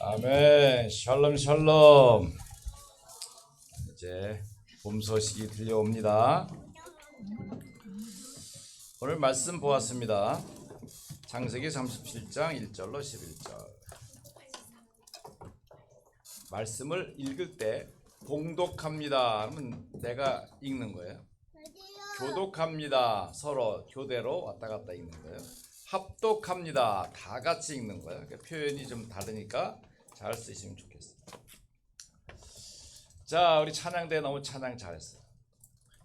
아멘. 샬롬 샬롬. 이제 봄 소식이 들려옵니다. 오늘 말씀 보았습니다. 창세기 37장 1절로 11절. 말씀을 읽을 때 봉독합니다 하면 내가 읽는 거예요. 교독합니다. 서로 교대로 왔다 갔다 읽는 거예요. 합독합니다. 다 같이 읽는 거예요. 그러니까 표현이 좀 다르니까 잘 쓰시면 좋겠어요. 자, 우리 찬양대 너무 찬양 잘했어요.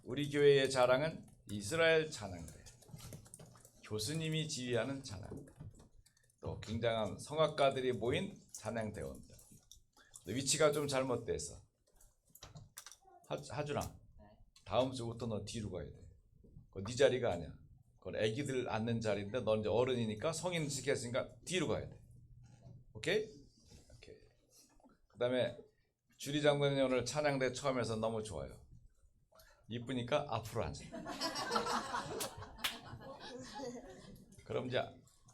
우리 교회의 자랑은 이스라엘 찬양대, 교수님이 지휘하는 찬양대, 또 굉장한 성악가들이 모인 찬양대원들. 위치가 좀 잘못돼서 하준아, 다음 주부터 너 뒤로 가야 돼. 그거 네 자리가 아니야. 그건 애기들 앉는 자리인데 넌 이제 어른이니까 성인 시켰으니까 뒤로 가야 돼. 오케이? 오케이. 그다음에 주리 장로님 오늘 찬양대 처음 해서 너무 좋아요. 이쁘니까 앞으로 앉아. 그럼 이제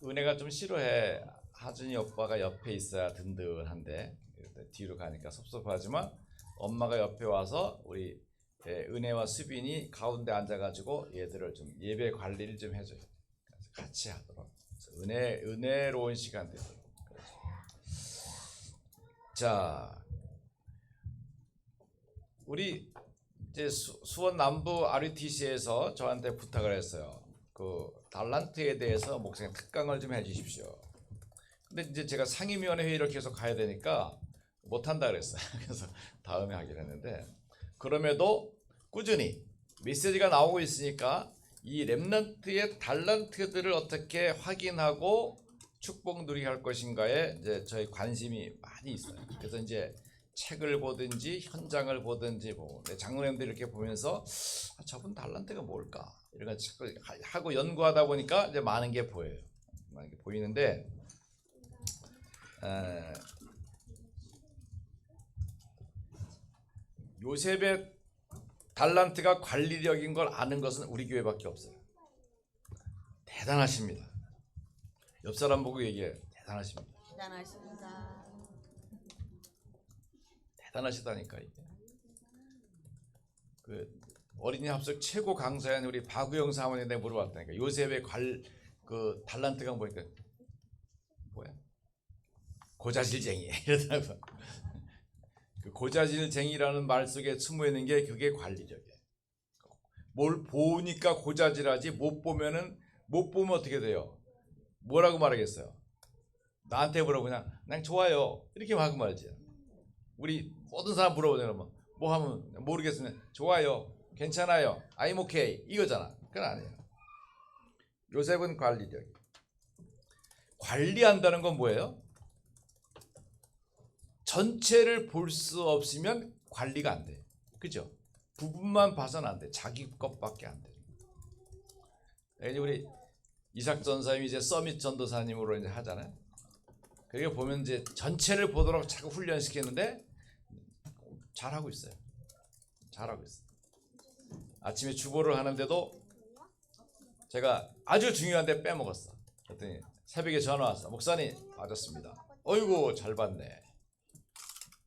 은혜가 좀 싫어해. 하준이 오빠가 옆에 있어야 든든한데 뒤로 가니까 섭섭하지만 엄마가 옆에 와서 우리 은혜와 수빈이 가운데 앉아가지고 얘들을 좀 예배 관리를 좀 해줘요. 같이 하도록 은혜로운 시간 되도록. 자, 우리 이제 수원 남부 RUTC에서 저한테 부탁을 했어요. 그 달란트에 대해서 목사님 특강을 좀 해주십시오. 근데 이제 제가 상임위원회 회의를 계속 가야 되니까 못한다 그랬어요. 그래서 다음에 하기로 했는데, 그럼에도 꾸준히 메시지가 나오고 있으니까 이 렘넌트의 달란트들을 어떻게 확인하고 축복 누리게 할 것인가에 이제 저희 관심이 많이 있어요. 그래서 이제 책을 보든지 현장을 보든지 보고 장로님들 이렇게 보면서 저분 달란트가 뭘까 이런 거 하고 연구하다 보니까 이제 많은 게 보여요. 많은 게 보이는데 요셉의 달란트가 관리력인 걸 아는 것은 우리 교회밖에 없어요. 대단하십니다. 옆 사람 보고 얘기해요. 대단하십니다. 대단하십니다. 대단하시다니까 이게. 그 어린이 합숙 최고 강사인 우리 박우영 사모님한테 물어봤다니까. 요셉의 그 달란트가 뭐니까 뭐야? 고자질쟁이 이러더라고. 그 고자질쟁이라는 말 속에 숨어 있는 게 그게 관리력이에요. 뭘 보니까 고자질하지 못 보면 어떻게 돼요? 뭐라고 말하겠어요? 나한테 물어보면 그냥 좋아요 이렇게 하고 말이지. 우리 모든 사람 물어보잖아. 뭐 하면 모르겠으면 좋아요, 괜찮아요, I'm okay 이거잖아. 그건 아니에요. 요셉은 관리력. 관리한다는 건 뭐예요? 전체를 볼 수 없으면 관리가 안 돼. 그죠? 부분만 봐서는 안 돼. 자기 것밖에 안 돼. 우리 이삭 전사님이 이제 서밋 전도사님으로 이제 하잖아요. 그게 보면 이제 전체를 보도록 자꾸 훈련시키는데 잘하고 있어요. 잘하고 있어요. 아침에 주보를 하는데도 제가 아주 중요한데 빼먹었어. 그랬더니 새벽에 전화 왔어. 목사님 빠졌습니다. 어이구 잘 봤네.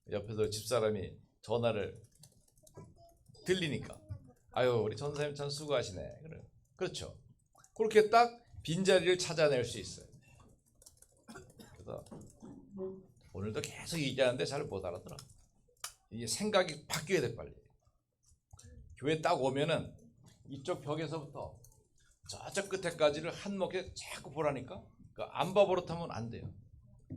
옆에서 집사람이 전화를 들리니까 아유 우리 전사님 참 수고하시네. 그렇죠. 그렇게 딱 빈자리를 찾아낼 수 있어요. 그래서 오늘도 계속 얘기하는데 잘 못 알아들어. 이게 생각이 바뀌어야 돼 빨리. 교회 딱 오면은 이쪽 벽에서부터 저쪽 끝에까지를 한몫에 자꾸 보라니까. 안 봐버릇하면 안 돼요.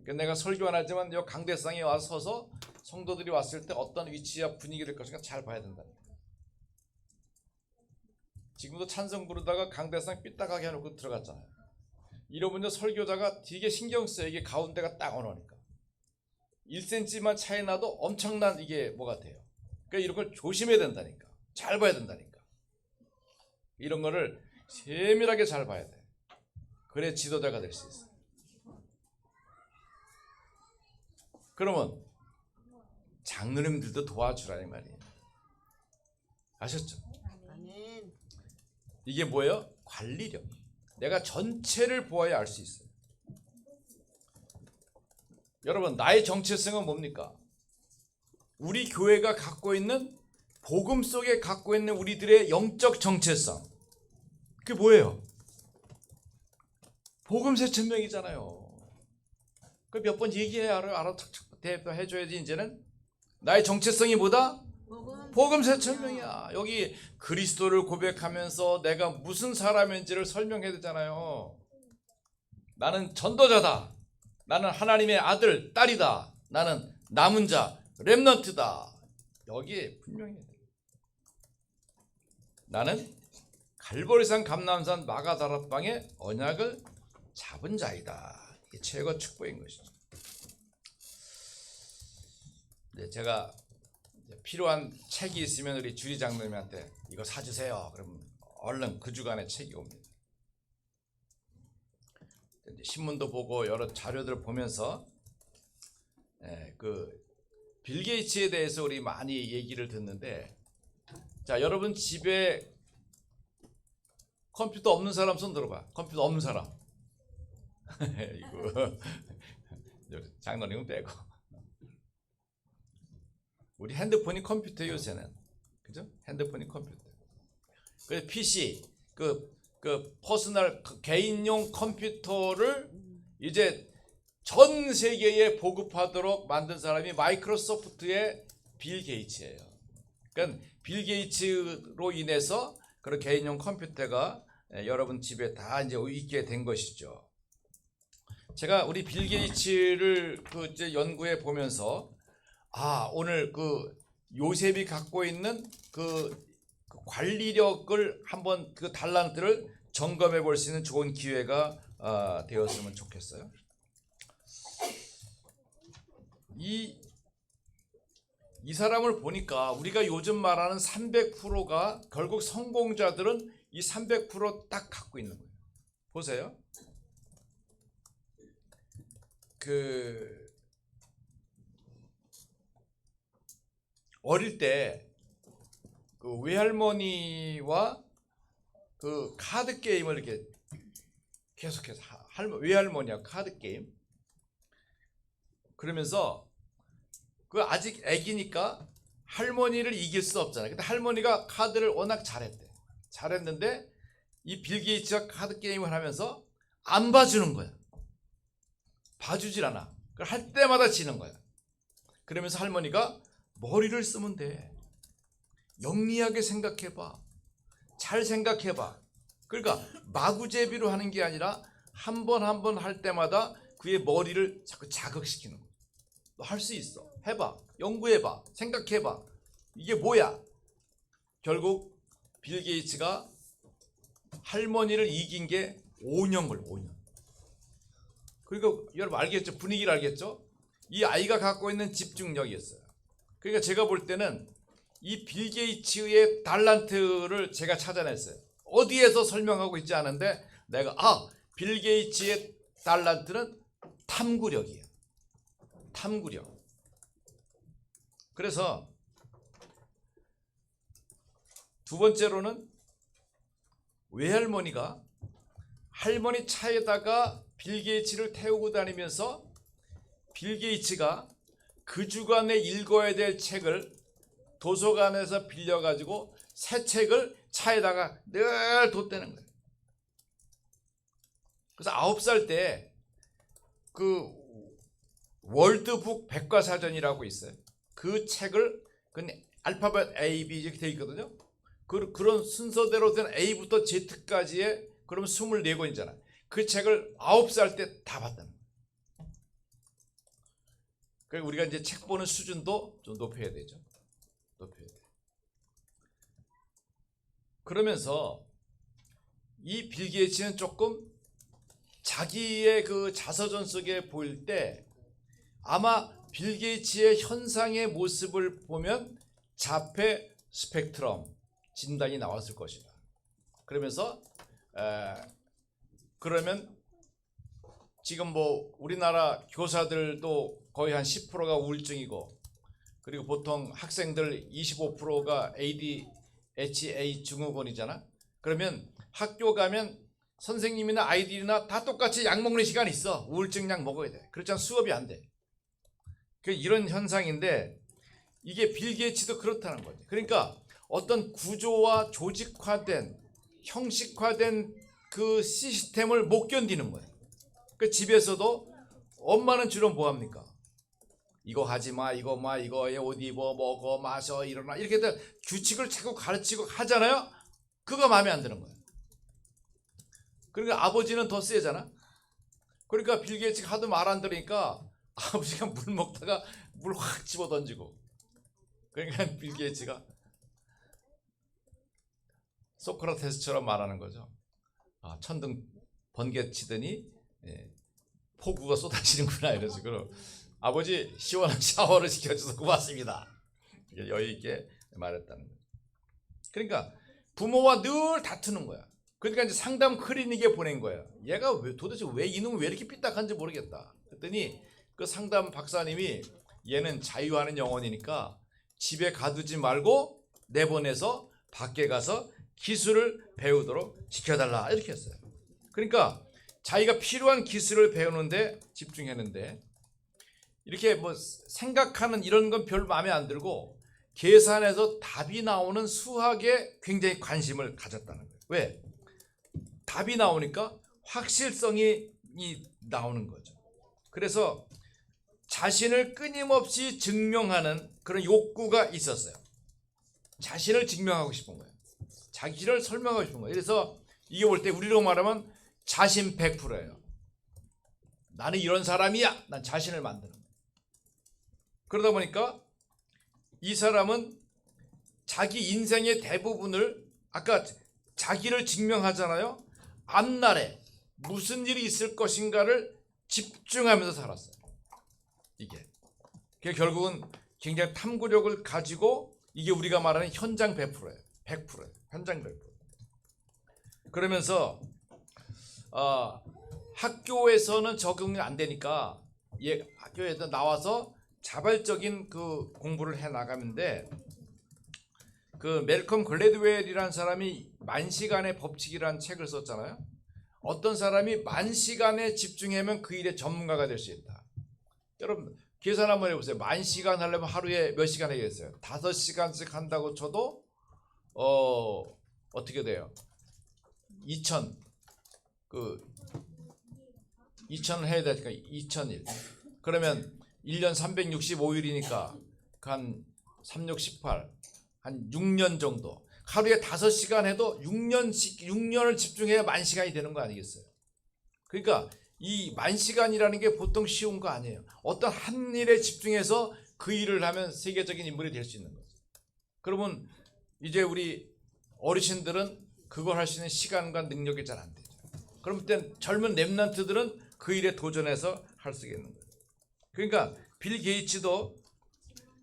내가 설교 안 하지만 이 강대상에 와서 서서 성도들이 왔을 때 어떤 위치와 분위기를 것인가 잘 봐야 된다니까. 지금도 찬송 부르다가 강대상 삐딱하게 해놓고 들어갔잖아요. 이러면 설교자가 되게 신경 써요. 이게 가운데가 딱 오니까 1cm만 차이 나도 엄청난 이게 뭐 같아요. 그러니까 이런 걸 조심해야 된다니까. 잘 봐야 된다니까. 이런 거를 세밀하게 잘 봐야 돼. 그래 지도자가 될 수 있어. 그러면 장로님들도 도와주라 이 말이에요. 아셨죠? 아멘. 이게 뭐예요? 관리력. 내가 전체를 보아야 알 수 있어요. 여러분, 나의 정체성은 뭡니까? 우리 교회가 갖고 있는 복음 속에 갖고 있는 우리들의 영적 정체성. 그게 뭐예요? 복음 새천명이잖아요. 그 몇 번 얘기해야 알아 대표해줘야지. 이제는 나의 정체성이 뭐다? 복음 새천명이야. 여기 그리스도를 고백하면서 내가 무슨 사람인지를 설명해야 되잖아요. 나는 전도자다. 나는 하나님의 아들, 딸이다. 나는 남은 자, 렘넌트다. 여기에 분명히 나는 갈보리산 감람산 마가다락방의 언약을 잡은 자이다. 이게 최고 축복인 것이죠. 네, 제가 필요한 책이 있으면 우리 주리 장로님한테 이거 사주세요. 그럼 얼른 그 주간에 책이 옵니다. 신문도 보고 여러 자료들을 보면서 그 빌 게이츠에 대해서 우리 많이 얘기를 듣는데, 자, 여러분 집에 컴퓨터 없는 사람 손 들어봐. 컴퓨터 없는 사람. 이거 장로님은 빼고. 우리 핸드폰이 컴퓨터 요새는, 그죠? 핸드폰이 컴퓨터. 그 PC, 그 퍼스널 개인용 컴퓨터를 이제 전 세계에 보급하도록 만든 사람이 마이크로소프트의 빌 게이츠예요. 그러니까 빌 게이츠로 인해서 그런 개인용 컴퓨터가 여러분 집에 다 이제 있게 된 것이죠. 제가 우리 빌 게이츠를 이제 연구해 보면서 오늘 그 요셉이 갖고 있는 그 관리력을 한번 그 달란트를 점검해 볼 수 있는 좋은 기회가 되었으면 좋겠어요. 이 사람을 보니까 우리가 요즘 말하는 300%가 결국 성공자들은 이 300% 딱 갖고 있는 거예요. 보세요. 어릴 때 그 외할머니와 그 카드 게임을 이렇게 계속해서 외할머니하고 카드 게임, 그러면서 그 아직 애기니까 할머니를 이길 수 없잖아요. 근데 할머니가 카드를 워낙 잘했는데 이 빌 게이츠가 카드 게임을 하면서 안 봐주는 거야. 봐주질 않아. 그걸 할 때마다 지는 거야. 그러면서 할머니가 머리를 쓰면 돼. 영리하게 생각해봐. 잘 생각해봐. 그러니까 마구제비로 하는 게 아니라 한 번 한 번 할 때마다 그의 머리를 자꾸 자극시키는 거야. 너 할 수 있어. 해봐. 연구해봐. 생각해봐. 이게 뭐야? 결국 빌 게이츠가 할머니를 이긴 게 5년 걸려. 5년. 그러니까 여러분 알겠죠? 분위기를 알겠죠? 이 아이가 갖고 있는 집중력이었어요. 그러니까 제가 볼 때는 이 빌 게이츠의 달란트를 제가 찾아냈어요. 어디에서 설명하고 있지 않은데 내가 빌 게이츠의 달란트는 탐구력이에요. 탐구력. 그래서 두 번째로는 외할머니가 할머니 차에다가 빌 게이츠를 태우고 다니면서 빌 게이츠가 그 주간에 읽어야 될 책을 도서관에서 빌려가지고 새 책을 차에다가 늘 뒀다는 거예요. 그래서 9살 때 그 월드북 백과사전이라고 있어요. 그 책을 알파벳 A, B 이렇게 되어 있거든요. 그런 순서대로 된 A부터 Z까지의 그러면 24권이잖아. 그 책을 9살 때 다 봤다는 거예요. 그러니까 우리가 이제 책 보는 수준도 좀 높여야 되죠. 높여야 돼. 그러면서 이 빌 게이츠는 조금 자기의 그 자서전 속에 보일 때 아마 빌 게이츠의 현상의 모습을 보면 자폐 스펙트럼 진단이 나왔을 것이다. 그러면서 그러면 지금 뭐 우리나라 교사들도 거의 한 10%가 우울증이고, 그리고 보통 학생들 25%가 ADHD 증후군이잖아. 그러면 학교 가면 선생님이나 아이들이나 다 똑같이 약 먹는 시간이 있어. 우울증 약 먹어야 돼. 그렇지 않으면 수업이 안 돼. 이런 현상인데 이게 빌 게이츠도 그렇다는 거죠. 그러니까 어떤 구조와 조직화된 형식화된 그 시스템을 못 견디는 거예요. 그 집에서도 엄마는 주로 뭐 합니까? 이거 하지 마, 이거 마, 이거에 옷 입어, 먹어, 마셔, 일어나 이렇게 규칙을 자꾸 가르치고 하잖아요. 그거 마음에 안 드는 거예요. 그러니까 아버지는 더 세잖아. 그러니까 빌 게이츠가 하도 말 안 들으니까 아버지가 물 먹다가 물 확 집어 던지고. 그러니까 빌 게이츠가 소크라테스처럼 말하는 거죠. 천둥 번개 치더니 폭우가 쏟아지는구나 이런 식으로. 아버지 시원한 샤워를 시켜줘서 고맙습니다. 여유 있게 말했다는 거예요. 그러니까 부모와 늘 다투는 거야. 그러니까 이제 상담 클리닉에 보낸 거야. 얘가 도대체 왜 이놈은 왜 이렇게 삐딱한지 모르겠다. 그랬더니 그 상담 박사님이 얘는 자유하는 영혼이니까 집에 가두지 말고 내보내서 밖에 가서 기술을 배우도록 시켜달라 이렇게 했어요. 그러니까 자기가 필요한 기술을 배우는데 집중했는데 이렇게 뭐 생각하는 이런 건 별로 마음에 안 들고 계산해서 답이 나오는 수학에 굉장히 관심을 가졌다는 거예요. 왜? 답이 나오니까 확실성이 나오는 거죠. 그래서 자신을 끊임없이 증명하는 그런 욕구가 있었어요. 자신을 증명하고 싶은 거예요. 자기를 설명하고 싶은 거예요. 그래서 이게 볼 때 우리로 말하면 자신 100%예요. 나는 이런 사람이야. 난 자신을 만드는 거예요. 그러다 보니까 이 사람은 자기 인생의 대부분을 아까 자기를 증명하잖아요. 앞날에 무슨 일이 있을 것인가를 집중하면서 살았어요. 이게 결국은 굉장히 탐구력을 가지고 이게 우리가 말하는 현장 100%예요. 100%예요. 현장 100%. 그러면서 학교에서는 적응이 안 되니까 학교에서 나와서 자발적인 그 공부를 해 나가는데 그 멜컴 글래드웰이라는 사람이 만시간의 법칙이라는 책을 썼잖아요. 어떤 사람이 만시간에 집중하면 그 일의 전문가가 될 수 있다. 여러분 계산 한번 해보세요. 만시간 하려면 하루에 몇 시간 해야겠어요? 5시간씩 한다고 쳐도 어떻게 돼요? 2000 2000을 해야 되니까 2000일. 그러면 1년 365일이니까 한 3, 6, 18 한 6년 정도. 하루에 5시간 해도 6년을 집중해야 만시간이 되는 거 아니겠어요? 그러니까 이 만시간이라는 게 보통 쉬운 거 아니에요. 어떤 한 일에 집중해서 그 일을 하면 세계적인 인물이 될 수 있는 거죠. 그러면 이제 우리 어르신들은 그걸 할 수 있는 시간과 능력이 잘 안 되죠. 그럼 그때 젊은 랩런트들은 그 일에 도전해서 할 수 있는 거예요. 그러니까 빌 게이츠도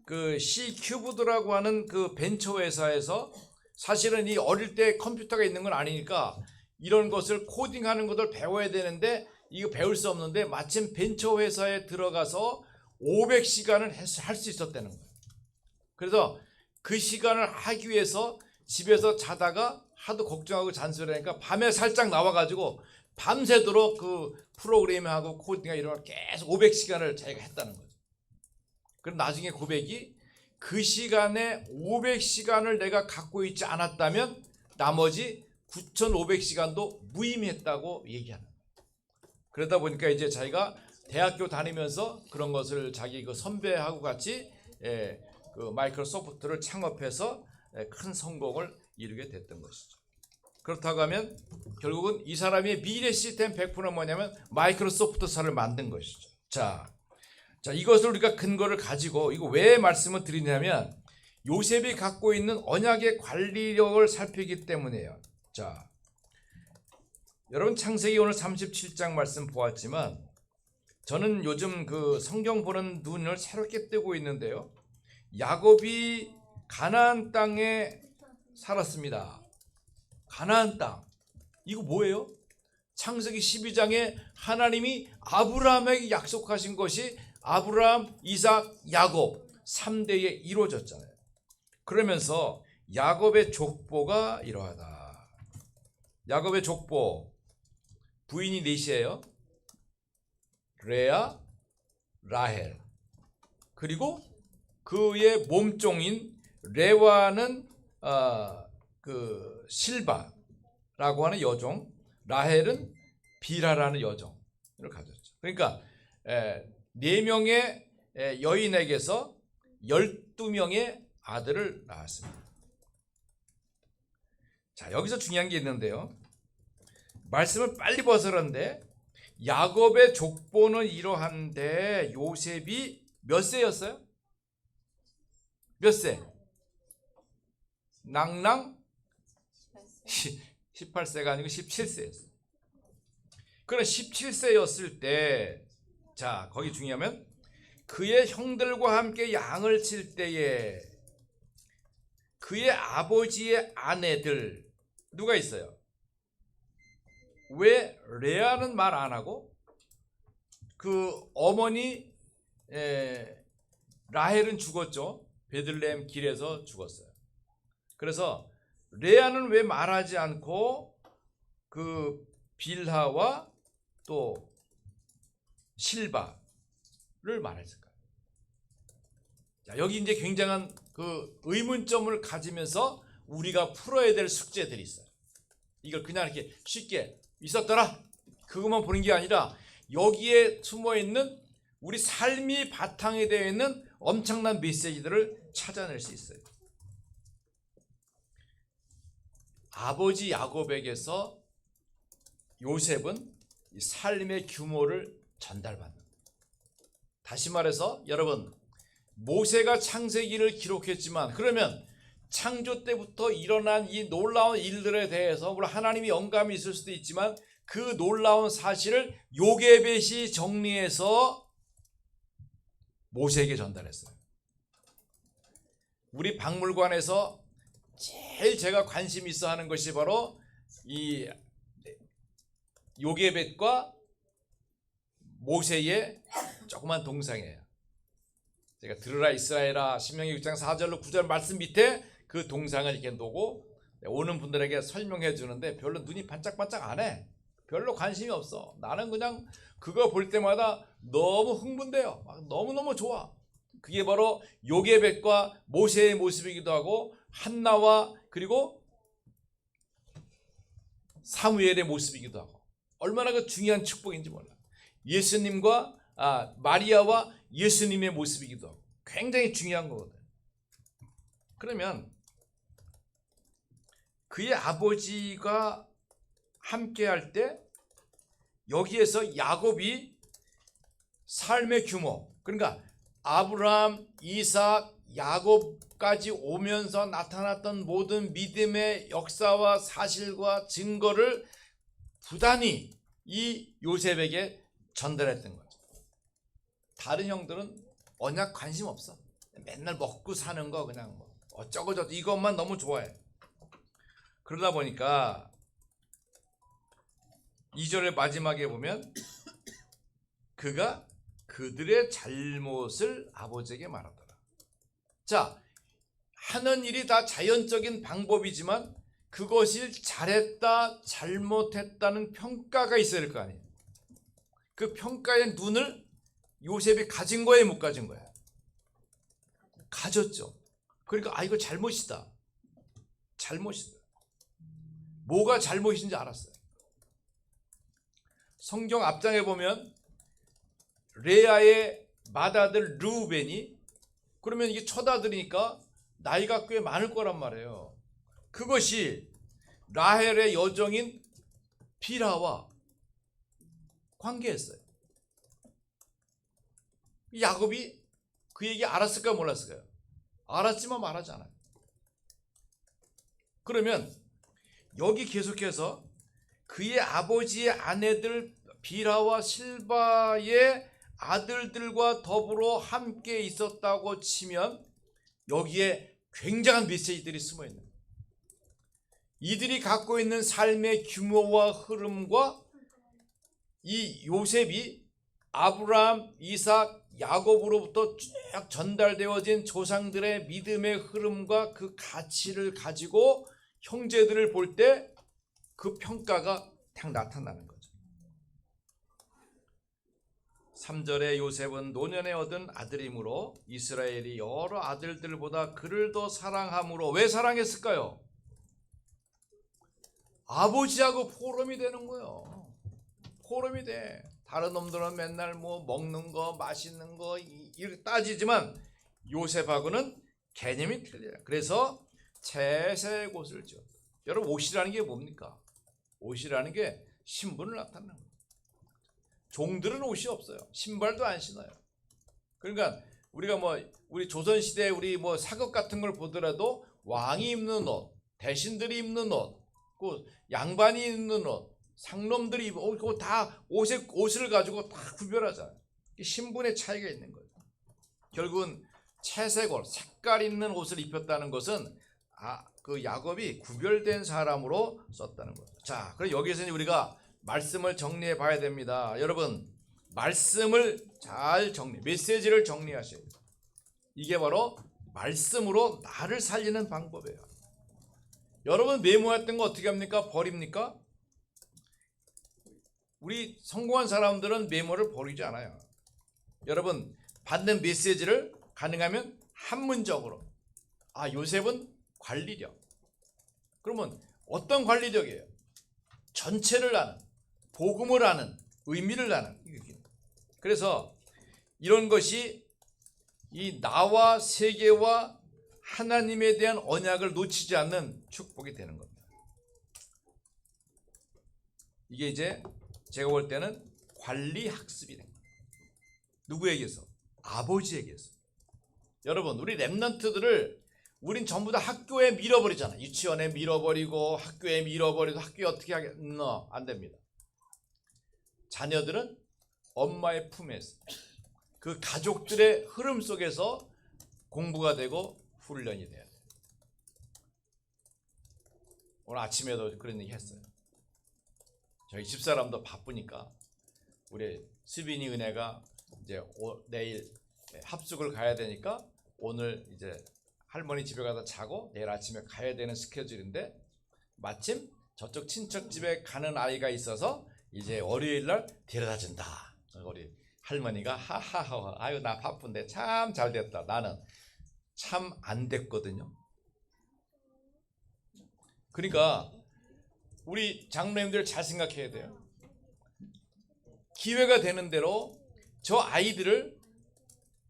그 C 큐브드라고 하는 그 벤처 회사에서 사실은 이 어릴 때 컴퓨터가 있는 건 아니니까 이런 것을 코딩하는 것을 배워야 되는데 이거 배울 수 없는데 마침 벤처 회사에 들어가서 500시간을 할 수 있었다는 거예요. 그래서 그 시간을 하기 위해서 집에서 자다가 하도 걱정하고 잔소리하니까 밤에 살짝 나와가지고 밤새도록 그 프로그래밍하고 코딩하고 이런 걸 계속 500시간을 자기가 했다는 거죠. 그럼 나중에 고백이 그 시간에 500시간을 내가 갖고 있지 않았다면 나머지 9,500시간도 무의미했다고 얘기하는 거예요. 그러다 보니까 이제 자기가 대학교 다니면서 그런 것을 자기 그 선배하고 같이 그 마이크로소프트를 창업해서 큰 성공을 이루게 됐던 것이죠. 그렇다고 하면 결국은 이 사람의 미래 시스템 100%는 뭐냐면 마이크로소프트사를 만든 것이죠. 자, 이것을 우리가 근거를 가지고 이거 왜 말씀을 드리냐면 요셉이 갖고 있는 언약의 관리력을 살피기 때문이에요. 자, 여러분 창세기 오늘 37장 말씀 보았지만 저는 요즘 그 성경 보는 눈을 새롭게 뜨고 있는데요. 야곱이 가나안 땅에 살았습니다. 가나안 땅. 이거 뭐예요? 창세기 12장에 하나님이 아브라함에게 약속하신 것이 아브라함, 이삭, 야곱 3대에 이루어졌잖아요. 그러면서 야곱의 족보가 이러하다. 야곱의 족보 부인이 넷이에요. 레아, 라헬. 그리고 그의 몸종인 레와는 그 실바라고 하는 여종, 라헬은 빌하라는 여종을 가졌죠. 그러니까 4명의 여인에게서 12명의 아들을 낳았습니다. 자, 여기서 중요한 게 있는데요. 말씀을 빨리 벗으는데 야곱의 족보는 이러한데 요셉이 몇 세였어요? 몇 세? 낭낭 18세가 아니고 17세였어요. 그럼 17세였을 때, 자, 거기 중요하면 그의 형들과 함께 양을 칠 때에 그의 아버지의 아내들 누가 있어요? 왜 레아는 말 안 하고 그 어머니 라헬은 죽었죠. 베들레헴 길에서 죽었어요. 그래서 레아는 왜 말하지 않고 그 빌하와 또 실바를 말했을까요? 자, 여기 이제 굉장한 그 의문점을 가지면서 우리가 풀어야 될 숙제들이 있어요. 이걸 그냥 이렇게 쉽게 있었더라 그것만 보는 게 아니라 여기에 숨어 있는 우리 삶이 바탕이 되어 있는 엄청난 메시지들을 찾아낼 수 있어요. 아버지 야곱에게서 요셉은 이 삶의 규모를 전달받는 거예요. 다시 말해서 여러분, 모세가 창세기를 기록했지만 그러면 창조 때부터 일어난 이 놀라운 일들에 대해서 물론 하나님이 영감이 있을 수도 있지만 그 놀라운 사실을 요게벳이 정리해서 모세에게 전달했어요. 우리 박물관에서 제일 제가 관심 있어 하는 것이 바로 이 요게벳과 모세의 조그만 동상이에요. 제가 들으라 이스라엘아 신명기 6장 4절로 9절 말씀 밑에 그 동상을 이렇게 놓고 오는 분들에게 설명해 주는데 별로 눈이 반짝반짝 안 해. 별로 관심이 없어. 나는 그냥 그거 볼 때마다 너무 흥분돼요. 너무너무 좋아. 그게 바로 요게벳과 모세의 모습이기도 하고 한나와 그리고 사무엘의 모습이기도 하고 얼마나 그 중요한 축복인지 몰라. 예수님과 마리아와 예수님의 모습이기도 하고 굉장히 중요한 거거든. 그러면 그의 아버지가 함께 할 때 여기에서 야곱이 삶의 규모, 그러니까 아브라함, 이삭, 야곱까지 오면서 나타났던 모든 믿음의 역사와 사실과 증거를 부단히 이 요셉에게 전달했던 거죠. 다른 형들은 언약 관심 없어. 맨날 먹고 사는 거 그냥 뭐 어쩌고저쩌고 이것만 너무 좋아해. 그러다 보니까 2절의 마지막에 보면 그가 그들의 잘못을 아버지에게 말하더라. 자, 하는 일이 다 자연적인 방법이지만 그것이 잘했다 잘못했다는 평가가 있어야 될 거 아니에요. 그 평가의 눈을 요셉이 가진 거예요, 못 가진 거예요? 가졌죠. 그러니까 이거 잘못이다. 잘못이다. 뭐가 잘못인지 알았어요. 성경 앞장에 보면 레아의 맏아들 르우벤이 그러면 이게 첫아들이니까 나이가 꽤 많을 거란 말이에요. 그것이 라헬의 여종인 빌하와 관계했어요. 야곱이 그 얘기 알았을까요, 몰랐을까요? 알았지만 말하지 않아요. 그러면 여기 계속해서 그의 아버지의 아내들 빌하와 실바의 아들들과 더불어 함께 있었다고 치면 여기에 굉장한 메시지들이 숨어 있는 거예요. 이들이 갖고 있는 삶의 규모와 흐름과 이 요셉이 아브라함, 이삭, 야곱으로부터 쭉 전달되어진 조상들의 믿음의 흐름과 그 가치를 가지고 형제들을 볼 때 그 평가가 딱 나타나는 거죠. 3절에 요셉은 노년에 얻은 아들이므로 이스라엘이 여러 아들들보다 그를 더 사랑함으로. 왜 사랑했을까요? 아버지하고 포럼이 되는 거예요. 포럼이 돼. 다른 놈들은 맨날 뭐 먹는 거 마시는 거 이렇게 따지지만 요셉하고는 개념이 틀려요. 그래서 채색 옷을 지었다. 여러분, 옷이라는 게 뭡니까? 옷이라는 게 신분을 나타내는 거예요. 종들은 옷이 없어요. 신발도 안 신어요. 그러니까 우리가 뭐 우리 조선 시대 우리 뭐 사극 같은 걸 보더라도 왕이 입는 옷, 대신들이 입는 옷, 그 양반이 입는 옷, 상놈들이 입는 옷, 그거 다 옷을 가지고 다 구별하잖아요. 신분의 차이가 있는 거예요. 결국은 채색 옷, 색깔 있는 옷을 입혔다는 것은 그 야곱이 구별된 사람으로 썼다는 거예요. 자, 그럼 여기서 우리가 말씀을 정리해 봐야 됩니다. 여러분, 말씀을 잘 메시지를 정리하셔야 돼요. 이게 바로 말씀으로 나를 살리는 방법이에요. 여러분, 메모했던 거 어떻게 합니까? 버립니까? 우리 성공한 사람들은 메모를 버리지 않아요. 여러분, 받는 메시지를 가능하면 한문적으로. 요셉은 관리력. 그러면 어떤 관리력이에요? 전체를 아는, 복음을 아는, 의미를 아는. 그래서 이런 것이 이 나와 세계와 하나님에 대한 언약을 놓치지 않는 축복이 되는 겁니다. 이게 이제 제가 볼 때는 관리 학습이 된 거예요. 누구에게서? 아버지에게서. 여러분, 우리 랩런트들을 우린 전부 다 학교에 밀어버리잖아. 유치원에 밀어버리고 학교에 밀어버리고 학교에 어떻게 하겠노? 안 됩니다. 자녀들은 엄마의 품에서 그 가족들의 흐름 속에서 공부가 되고 훈련이 돼야 돼요. 오늘 아침에도 그런 얘기 했어요. 저희 집사람도 바쁘니까 우리 수빈이 은혜가 이제 내일 합숙을 가야 되니까 오늘 이제 할머니 집에 가서 자고 내일 아침에 가야 되는 스케줄인데 마침 저쪽 친척 집에 가는 아이가 있어서 이제 월요일 날 데려다 준다. 우리 할머니가 하하하, 아유 나 바쁜데 참 잘 됐다. 나는 참 안 됐거든요. 그러니까 우리 장로님들 잘 생각해야 돼요. 기회가 되는 대로 저 아이들을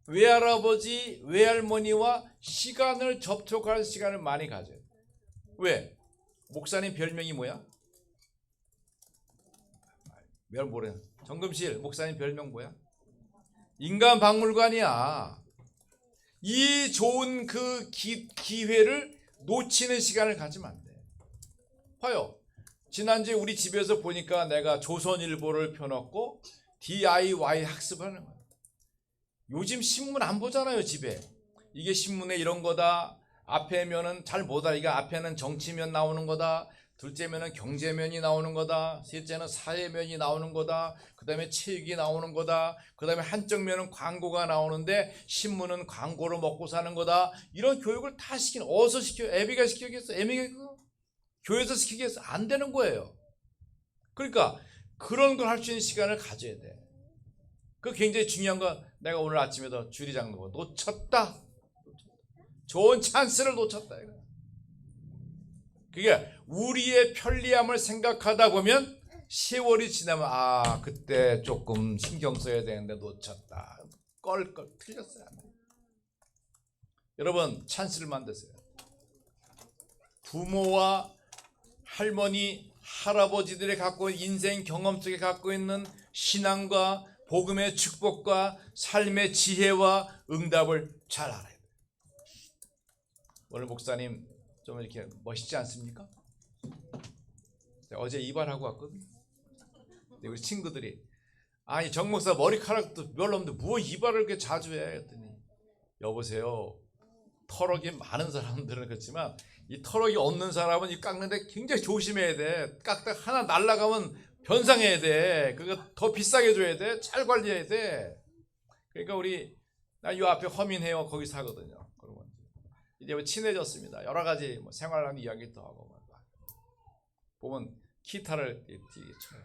외할아버지, 외할머니와 시간을 접촉할 시간을 많이 가져요. 왜? 목사님 별명이 뭐야? 모르. 정금실 목사님 별명 뭐야? 인간 박물관이야. 이 좋은 그 기회를 놓치는 시간을 가지면 안 돼. 봐요. 지난주에 우리 집에서 보니까 내가 조선일보를 펴놓고 DIY 학습하는 거야. 요즘 신문 안 보잖아요, 집에. 이게 신문에 이런 거다. 앞에 면은 잘 못 알아. 이게 앞에는 정치면 나오는 거다. 둘째면은 경제면이 나오는 거다. 셋째는 사회면이 나오는 거다. 그 다음에 체육이 나오는 거다. 그 다음에 한쪽 면은 광고가 나오는데 신문은 광고로 먹고 사는 거다. 이런 교육을 다 시키는. 어디서 시켜? 애비가 시키겠어? 애미가 교회에서 시키겠어? 안 되는 거예요. 그러니까 그런 걸 할 수 있는 시간을 가져야 돼. 그 굉장히 중요한 거. 내가 오늘 아침에도 주리 장로가 놓쳤다. 좋은 찬스를 놓쳤다. 이거. 그게 우리의 편리함을 생각하다 보면 세월이 지나면 그때 조금 신경 써야 되는데 놓쳤다. 껄껄 틀렸어요. 여러분, 찬스를 만드세요. 부모와 할머니, 할아버지들이 갖고 있는 인생 경험 속에 갖고 있는 신앙과 복음의 축복과 삶의 지혜와 응답을 잘 알아야 돼요. 오늘 목사님 좀 이렇게 멋있지 않습니까? 어제 이발하고 왔거든요. 근데 우리 친구들이 정 목사 머리카락도 별로 없는데 뭐 이발을 그렇게 자주 해? 했더니 여보세요. 털럭이 많은 사람들은 그렇지만 이 털럭이 없는 사람은 이 깎는데 굉장히 조심해야 돼. 깎다가 하나 날아가면 변상해야 돼. 그거 더 비싸게 줘야 돼. 잘 관리해야 돼. 그러니까 나 이 앞에 허민 헤어 거기 사거든요. 그러면 이제 친해졌습니다. 여러 가지 생활하는 이야기도 하고 보면 기타를 쳐요.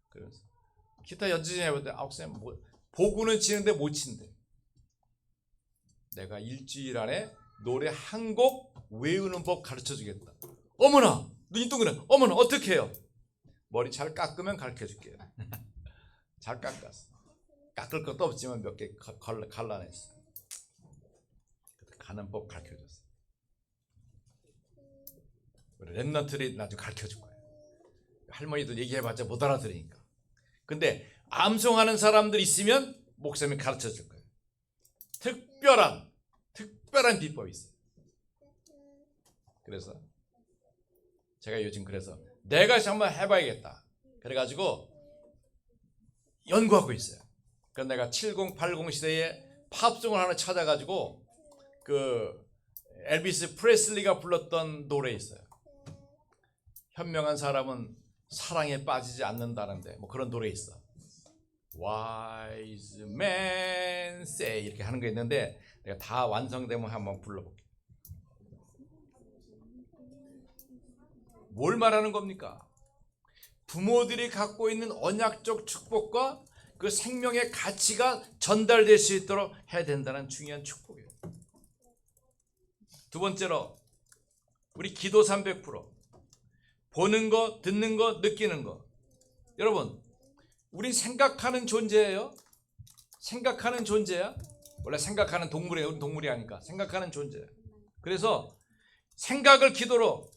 그래서 기타 연주진 해봤더니 선생님 보고는 치는데 못 친대. 내가 일주일 안에 노래 한 곡 외우는 법 가르쳐 주겠다. 어머나 눈이 동그래. 어머나 어떻게 해요? 머리 잘 깎으면 가르쳐 줄게요. 잘 깎았어. 깎을 것도 없지만 몇 개 갈라냈어. 가는 법 가르쳐 줬어. 랩런트를 나중에 가르쳐 줄 거예요. 할머니도 얘기해봤자 못 알아들으니까. 근데 암송하는 사람들 있으면 목사님이 가르쳐 줄 거예요. 특별한 비법이 있어요. 그래서 제가 요즘 그래서 내가 한번 해봐야겠다. 그래가지고 연구하고 있어요. 그래서 내가 70, 80 시대에 팝송을 하나 찾아가지고 그 엘비스 프레슬리가 불렀던 노래 있어요. 현명한 사람은 사랑에 빠지지 않는다는데 뭐 그런 노래 있어. Wise man say 이렇게 하는 거 있는데 내가 다 완성되면 한번 불러볼게요. 뭘 말하는 겁니까? 부모들이 갖고 있는 언약적 축복과 그 생명의 가치가 전달될 수 있도록 해야 된다는 중요한 축복이에요. 두 번째로 우리 기도 300%, 보는 거, 듣는 거, 느끼는 거. 여러분, 우린 생각하는 존재예요. 생각하는 존재야. 원래 생각하는 동물이에요. 우리 동물이 아니까 생각하는 존재야. 그래서 생각을 기도로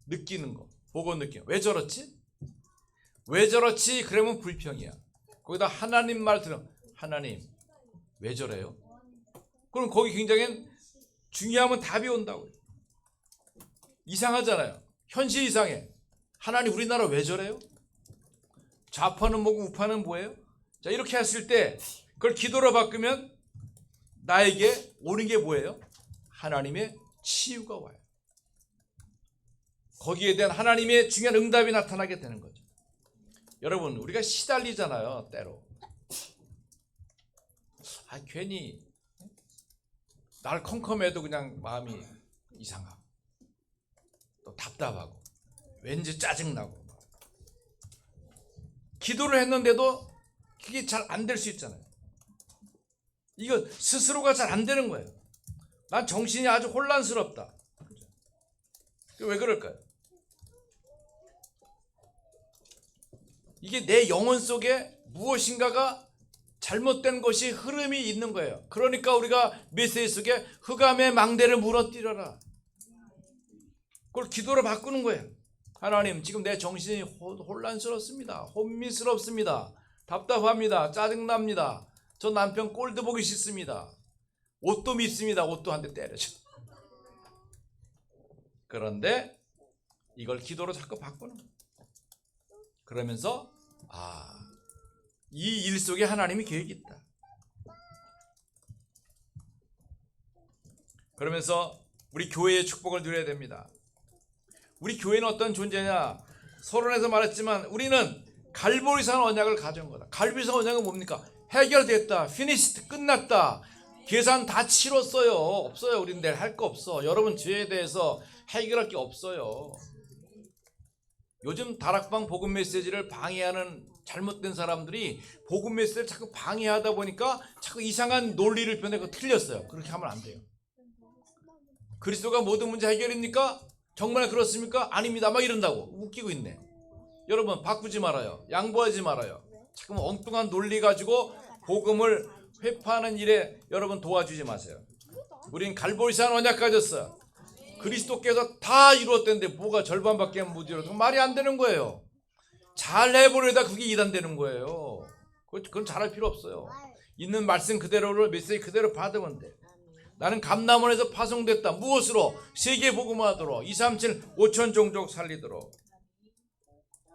느끼는 거, 보고 느끼는 거. 왜 저렇지? 왜 저렇지? 그러면 불평이야. 거기다 하나님 말 들으면 하나님 왜 저래요? 그럼 거기 굉장히 중요하면 답이 온다고요. 이상하잖아요. 현실 이상해. 하나님 우리나라 왜 저래요? 좌파는 뭐고 우파는 뭐예요? 자, 이렇게 했을 때 그걸 기도로 바꾸면 나에게 오는 게 뭐예요? 하나님의 치유가 와요. 거기에 대한 하나님의 중요한 응답이 나타나게 되는 거죠. 여러분, 우리가 시달리잖아요, 때로. 괜히 날 컴컴해도 그냥 마음이 이상하고 또 답답하고 왠지 짜증나고 기도를 했는데도 그게 잘 안 될 수 있잖아요. 이거 스스로가 잘 안 되는 거예요. 난 정신이 아주 혼란스럽다. 왜 그럴까요? 이게 내 영혼 속에 무엇인가가 잘못된 것이 흐름이 있는 거예요. 그러니까 우리가 메시지 속에 흑암의 망대를 무너뜨려라. 그걸 기도로 바꾸는 거예요. 하나님, 지금 내 정신이 혼란스럽습니다. 혼미스럽습니다. 답답합니다. 짜증납니다. 저 남편 꼴도 보기 싫습니다. 옷도 밉습니다. 옷도 한 대 때려줘. 그런데 이걸 기도로 자꾸 바꾸는 거예요. 그러면서 이 일 속에 하나님이 계획이 있다. 그러면서 우리 교회의 축복을 누려야 됩니다. 우리 교회는 어떤 존재냐? 서론에서 말했지만 우리는 갈보리산 언약을 가져온 거다. 갈보리산 언약은 뭡니까? 해결됐다. 피니시드 끝났다. 계산 다 치렀어요. 없어요. 우리는 내일 할 거 없어. 여러분 죄에 대해서 해결할 게 없어요. 요즘 다락방 복음 메시지를 방해하는 잘못된 사람들이 복음 메시지를 자꾸 방해하다 보니까 자꾸 이상한 논리를 펴내고 틀렸어요. 그렇게 하면 안 돼요. 그리스도가 모든 문제 해결입니까? 정말 그렇습니까? 아닙니다. 막 이런다고 웃기고 있네. 여러분 바꾸지 말아요. 양보하지 말아요. 자꾸 엉뚱한 논리 가지고 복음을 회파하는 일에 여러분 도와주지 마세요. 우린 갈보리산 언약 가졌어. 그리스도께서 다 이루었던데 뭐가 절반밖에 못 이루어서 말이 안 되는 거예요. 잘 해보려다 그게 이단되는 거예요. 그건 잘할 필요 없어요. 있는 말씀 그대로를 메시지 그대로 받으면 돼. 나는 감남원에서 파송됐다. 무엇으로? 세계 복음화하도록 237 5천 종족 살리도록.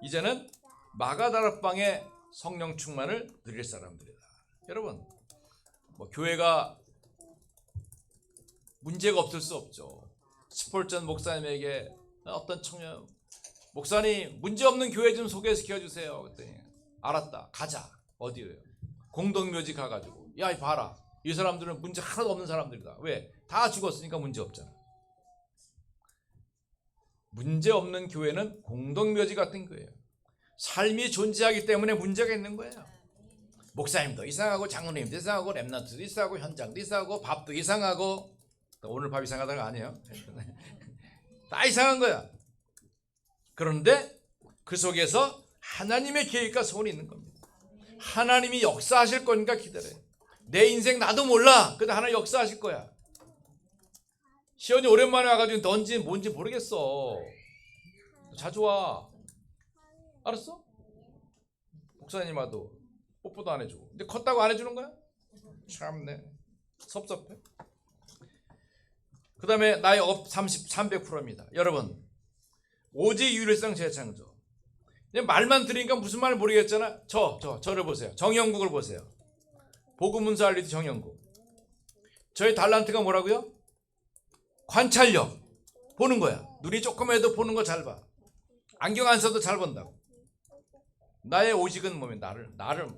이제는 마가다락방의 성령 충만을 누릴 사람들이다. 여러분, 교회가 문제가 없을 수 없죠. 스폴전 목사님에게 어떤 청년 목사님 문제없는 교회 좀 소개시켜 주세요. 그랬더니 알았다. 가자. 어디예요? 공동묘지 가가지고 야 봐라. 이 사람들은 문제 하나도 없는 사람들이다. 왜? 다 죽었으니까 문제 없잖아. 문제 없는 교회는 공동묘지 같은 교회예요. 삶이 존재하기 때문에 문제가 있는 거예요. 목사님도 이상하고 장로님도 이상하고 랩런트도 이상하고 현장도 이상하고 밥도 이상하고, 오늘 밥 이상하다가 아니에요. 다 이상한 거야. 그런데 그 속에서 하나님의 계획과 소원이 있는 겁니다. 하나님이 역사하실 거니까 기다려요. 내 인생 나도 몰라. 근데 하나님 역사하실 거야. 시연이 오랜만에 와가지고 넌지 뭔지 모르겠어. 자주 와. 알았어? 목사님 와도 뽀뽀도 안 해주고. 근데 컸다고 안 해주는 거야? 참네. 섭섭해. 그 다음에 나의 업 300%입니다. 여러분, 오직 유일성 재창조. 말만 들으니까 무슨 말 모르겠잖아. 저를 보세요. 정영국을 보세요. 복음문서 알리드 정영국. 저의 달란트가 뭐라고요? 관찰력. 보는 거야. 눈이 조금 해도 보는 거 잘 봐. 안경 안 써도 잘 본다고. 나의 오직은 뭐면 나를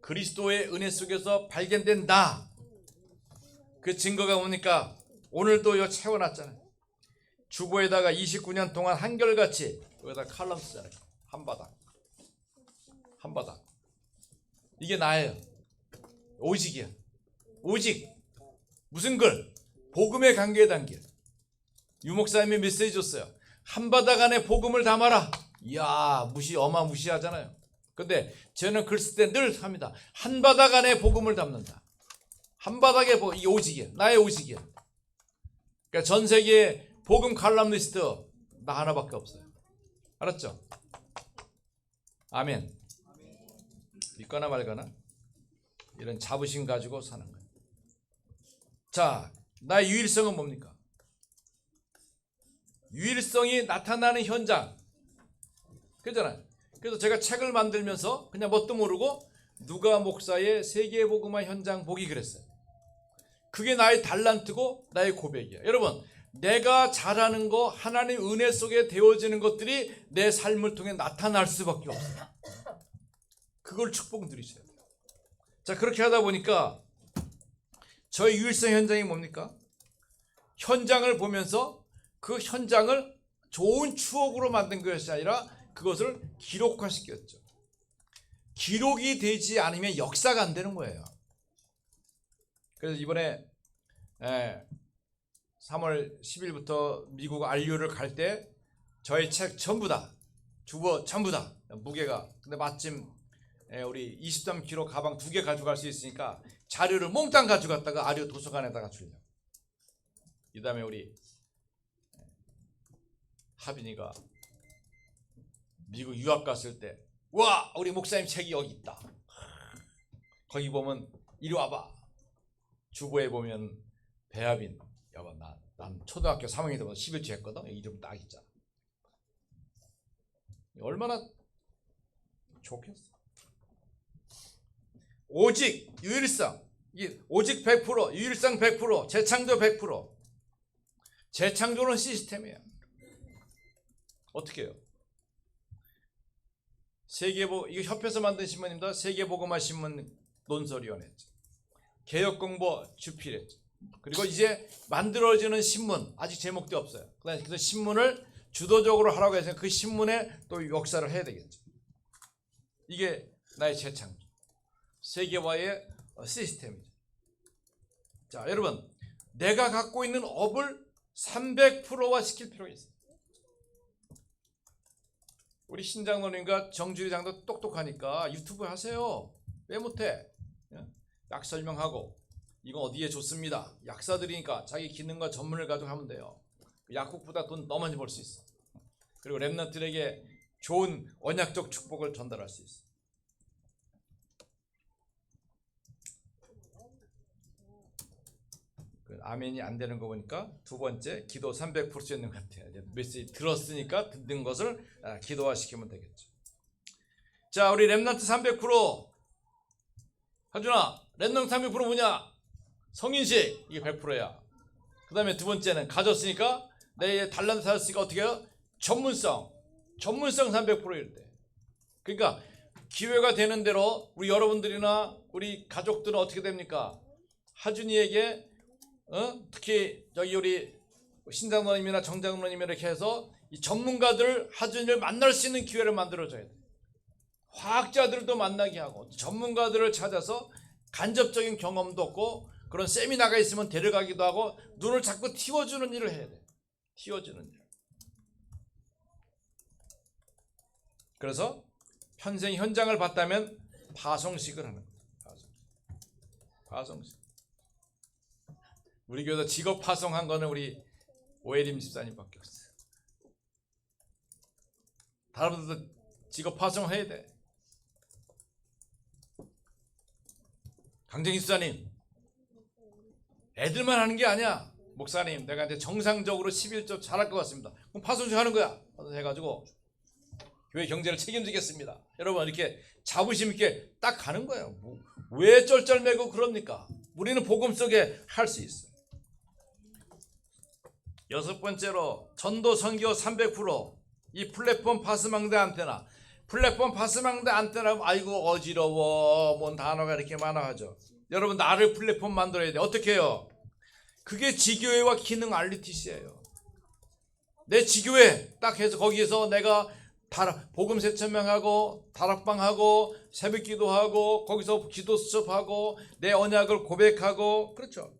그리스도의 은혜 속에서 발견된 나. 그 증거가 뭡니까? 오늘도 이거 채워놨잖아요. 주보에다가 29년 동안 한결같이 여기다 칼럼 쓰잖아요. 한 바닥. 이게 나예요. 오직이야. 오직. 무슨 글? 복음의 관계에 담길. 유목사님이 메시지 줬어요. 한 바닥 안에 복음을 담아라. 이야, 어마무시하잖아요. 근데 저는 글 쓸 때 늘 합니다. 한 바닥 안에 복음을 담는다. 한 바닥에 이 오직이야. 나의 오직이야. 그러니까 전 세계에 복음 칼럼니스트 나 하나밖에 없어요. 알았죠? 아멘. 믿거나 말거나 이런 자부심 가지고 사는 거예요. 자, 나의 유일성은 뭡니까? 유일성이 나타나는 현장. 그잖아요. 그래서 제가 책을 만들면서 그냥 뭣도 모르고 누가 목사의 세계복음화 현장 보기 그랬어요. 그게 나의 달란트고 나의 고백이야. 여러분, 내가 잘하는 거, 하나님 은혜 속에 되어지는 것들이 내 삶을 통해 나타날 수밖에 없어요. 그걸 축복 누리셔야 돼요. 자, 그렇게 하다 보니까 저의 유일성 현장이 뭡니까? 현장을 보면서 그 현장을 좋은 추억으로 만든 것이 아니라 그것을 기록화시켰죠. 기록이 되지 않으면 역사가 안 되는 거예요. 그래서 이번에 3월 10일부터 미국 RU를 갈 때 저의 책 전부 다, 주보 전부 다 무게가, 근데 마침 우리 23kg 가방 2개 가져갈 수 있으니까 자료를 몽땅 가져갔다가 RU 도서관에다가 주려고. 이 다음에 우리 하빈이가 미국 유학 갔을 때, 와, 우리 목사님 책이 여기 있다. 거기 보면 이리 와봐. 주보에 보면 배하빈, 여봐, 난 초등학교 3학년 때부터 11주 했거든. 이름 딱 있잖아. 얼마나 좋겠어. 오직 유일성, 오직 100%, 유일성 100%, 재창조 100%. 재창조는 시스템이에요. 어떻게 해요? 이거 협회에서 만든 신문입니다. 세계복음화 신문 논설위원회죠. 개혁공보 주필했죠. 그리고 이제 만들어지는 신문, 아직 제목도 없어요. 그래서 신문을 주도적으로 하라고 해서 그 신문에 또 역사를 해야 되겠죠. 이게 나의 재창조, 세계화의 시스템이죠. 자, 여러분, 내가 갖고 있는 업을 300%화 시킬 필요가 있어요. 우리 신장로님과 정주리 장도 똑똑하니까 유튜브 하세요. 왜 못해? 약 설명하고 이건 어디에 좋습니다. 약사들이니까 자기 기능과 전문을 가지고 하면 돼요. 약국보다 돈 더 많이 벌 수 있어. 그리고 렘넌트들에게 좋은 언약적 축복을 전달할 수 있어. 아멘이 안 되는 거 보니까 두 번째 기도 300%였는 것 같아요. 이제 메시지 들었으니까 듣는 것을 기도화시키면 되겠죠. 자, 우리 렘넌트 300%. 하준아, 렘넌트 300% 뭐냐? 성인식, 이게 100%야. 그 다음에 두 번째는 가졌으니까 내 달란트 찾았으니까 어떻게 해요? 전문성 300%일 때. 그러니까 기회가 되는 대로 우리 여러분들이나 우리 가족들은 어떻게 됩니까? 하준이에게 특히 저기 우리 신장로님이나 정장로님 이렇게 해서 이 전문가들 하준이를 만날 수 있는 기회를 만들어줘야 돼. 화학자들도 만나게 하고 전문가들을 찾아서 간접적인 경험도 없고 그런 세미나가 있으면 데려가기도 하고 눈을 자꾸 틔워주는 일을 해야 돼. 틔워주는 일. 그래서 평생 현장을 봤다면 파송식을 하는 거예요. 파송식. 우리 교회에서 직업 파송한 거는 우리 오해림 집사님밖에 없어요. 다른 분들도 직업 파송해야 돼. 강정희 집사님, 애들만 하는 게 아니야. 목사님, 내가 이제 정상적으로 11조 잘할 것 같습니다. 그럼 파송식 하는 거야. 해가지고 교회 경제를 책임지겠습니다. 여러분 이렇게 자부심 있게 딱 가는 거예요. 왜 쩔쩔매고 그럽니까? 우리는 복음 속에 할 수 있어. 여섯 번째로 전도 선교 300%. 이 플랫폼 파스망대 안테나. 플랫폼 파스망대 안테나 아이고 어지러워. 뭔 단어가 이렇게 많아 하죠. 여러분 나를 플랫폼 만들어야 돼. 어떻게 해요? 그게 지교회와 기능 RUTC예요. 내 지교회 딱 해서 거기에서 내가 복음 세천명하고 다락방하고 새벽기도하고 거기서 기도 수첩하고 내 언약을 고백하고 그렇죠.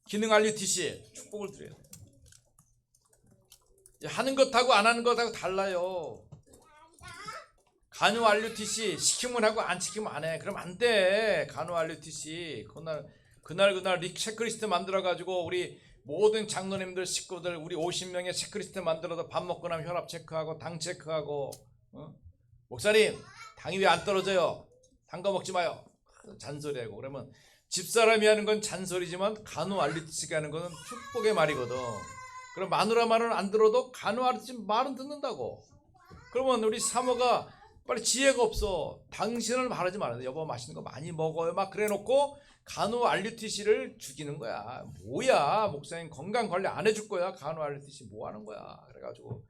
기능 RUTC 축복을 드려야 돼요. 하는 것하고 안 하는 것하고 달라요. 간호 RUTC 시키면 하고 안 시키면 안 해. 그럼 안 돼. 간호 RUTC 그날 체크리스트 만들어 가지고 우리 모든 장로님들 식구들 우리 50명의 체크리스트 만들어서 밥 먹고 나면 혈압 체크하고 당 체크하고 목사님 당이 왜 안 떨어져요? 단 거 먹지 마요. 잔소리하고 그러면 집사람이 하는 건 잔소리지만 간호 RUTC가 하는 거는 축복의 말이거든. 그럼 마누라 말은 안 들어도 간호 RUTC 말은 듣는다고. 그러면 우리 사모가 빨리 지혜가 없어. 당신을 말하지 말아요. 여보 맛있는 거 많이 먹어요. 막 그래놓고 간호 RUTC를 죽이는 거야. 뭐야 목사님 건강 관리 안 해줄 거야. 간호 RUTC 뭐 하는 거야. 그래가지고